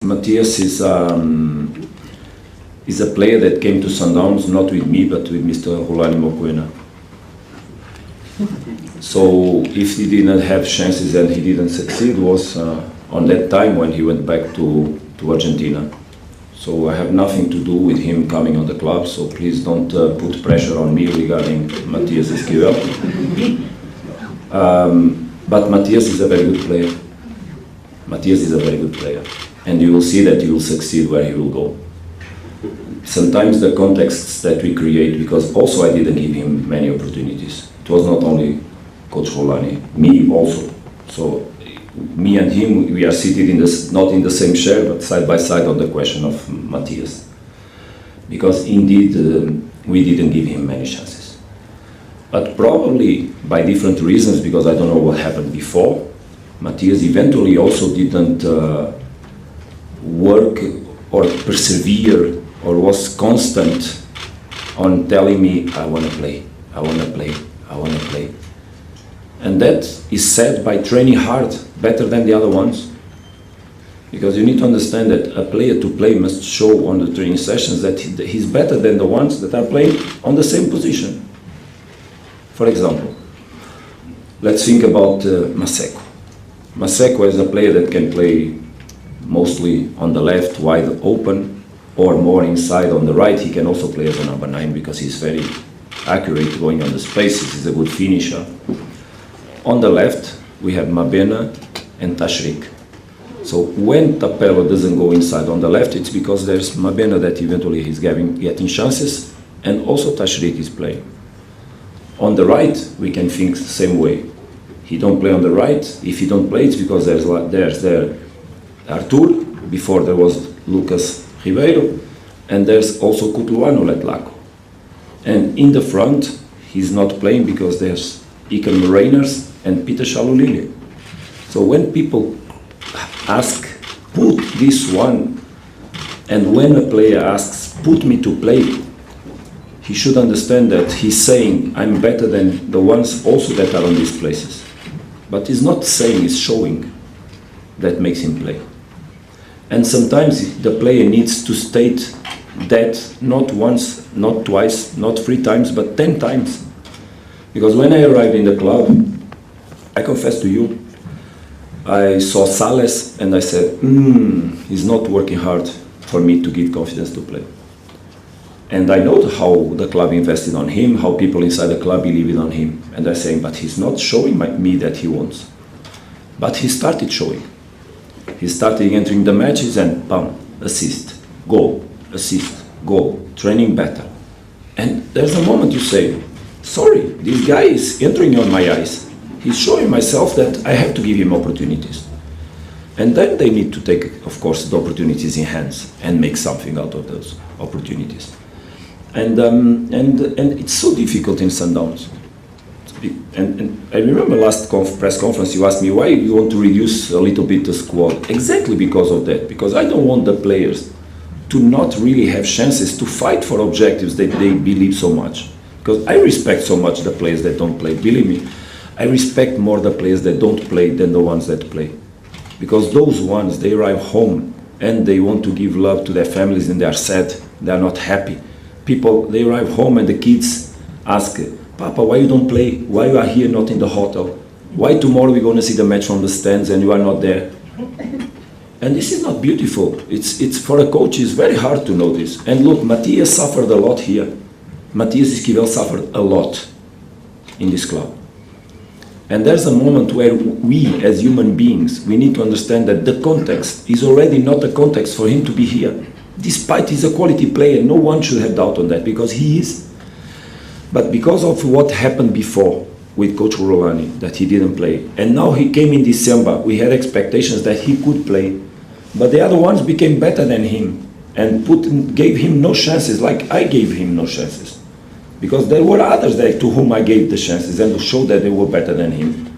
Matias is a player that came to Sundowns not with me but with Mr. Rolani Mokoena. So if he didn't have chances and he didn't succeed was on that time when he went back to Argentina. So I have nothing to do with him coming on the club, so please don't put pressure on me regarding Matias Esquivel. But Matias is a very good player. Matias is a very good player. And you will see that he will succeed where he will go. Sometimes the contexts that we create, because also I didn't give him many opportunities. It was not only Coach Rolani, me also. So me and him, we are seated not in the same chair, but side by side on the question of Matias. Because indeed, we didn't give him many chances. But probably by different reasons, because I don't know what happened before, Matias eventually also didn't work or persevere or was constant on telling me, I want to play, I want to play, I want to play. And that is said by training hard, better than the other ones. Because you need to understand that a player to play must show on the training sessions that he's better than the ones that are playing on the same position. For example, let's think about Maseko. Maseko is a player that can play mostly on the left, wide open, or more inside on the right. He can also play as a number 9 because he's very accurate going on the spaces. He's a good finisher. On the left, we have Mabena and Tashrik. So when Tapelo doesn't go inside on the left, it's because there's Mabena that eventually he's getting chances, and also Tashrik is playing. On the right, we can think the same way. He don't play on the right. If he don't play, it's because there's there Artur, before there was Lucas Ribeiro, and there's also Kutluano Letlaco. And in the front, he's not playing because there's Iker Morainers and Peter Shalulili. So when people ask, put this one, and when a player asks, put me to play, he should understand that he's saying, I'm better than the ones also that are on these places. But he's not saying, he's showing that makes him play. And sometimes the player needs to state that not once, not twice, not 3 times, but 10 times. Because when I arrived in the club, I confess to you, I saw Sales and I said, he's not working hard for me to give confidence to play. And I know how the club invested on him, how people inside the club believed on him. And I'm saying, but he's not showing me that he wants. But he started showing. He started entering the matches and bam, assist, goal, training better. And there's a moment you say, sorry, this guy is entering on my eyes. He's showing myself that I have to give him opportunities. And then they need to take, of course, the opportunities in hands and make something out of those opportunities. And it's so difficult in Sundowns. And I remember last press conference you asked me why you want to reduce a little bit the squad. Exactly because of that. Because I don't want the players to not really have chances to fight for objectives that they believe so much. Because I respect so much the players that don't play. Believe me, I respect more the players that don't play than the ones that play. Because those ones, they arrive home and they want to give love to their families and they are sad, they are not happy. People, they arrive home and the kids ask, Papa, why you don't play? Why you are here not in the hotel? Why tomorrow we're going to see the match from the stands and you are not there? And this is not beautiful. It's for a coach, it's very hard to know this. And look, Matias suffered a lot here. Matias Esquivel suffered a lot in this club. And there's a moment where we, as human beings, we need to understand that the context is already not the context for him to be here. Despite he's a quality player, no one should have doubt on that, because he is. But because of what happened before with Coach Rolani, that he didn't play, and now he came in December, we had expectations that he could play, but the other ones became better than him and gave him no chances, like I gave him no chances. Because there were others there to whom I gave the chances and to show that they were better than him.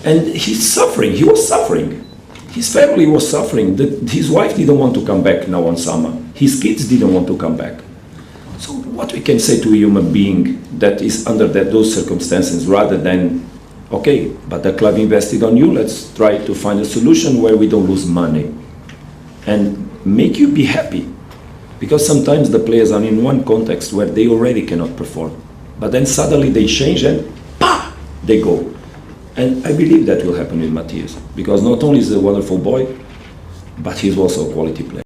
And he's suffering, he was suffering. His family was suffering. His wife didn't want to come back now on summer. His kids didn't want to come back. So what we can say to a human being that is under those circumstances, rather than okay, but the club invested on you, let's try to find a solution where we don't lose money. and make you be happy. Because sometimes the players are in one context where they already cannot perform, but then suddenly they change and pa, they go. And I believe that will happen with Matias, because not only is he a wonderful boy, but he's also a quality player.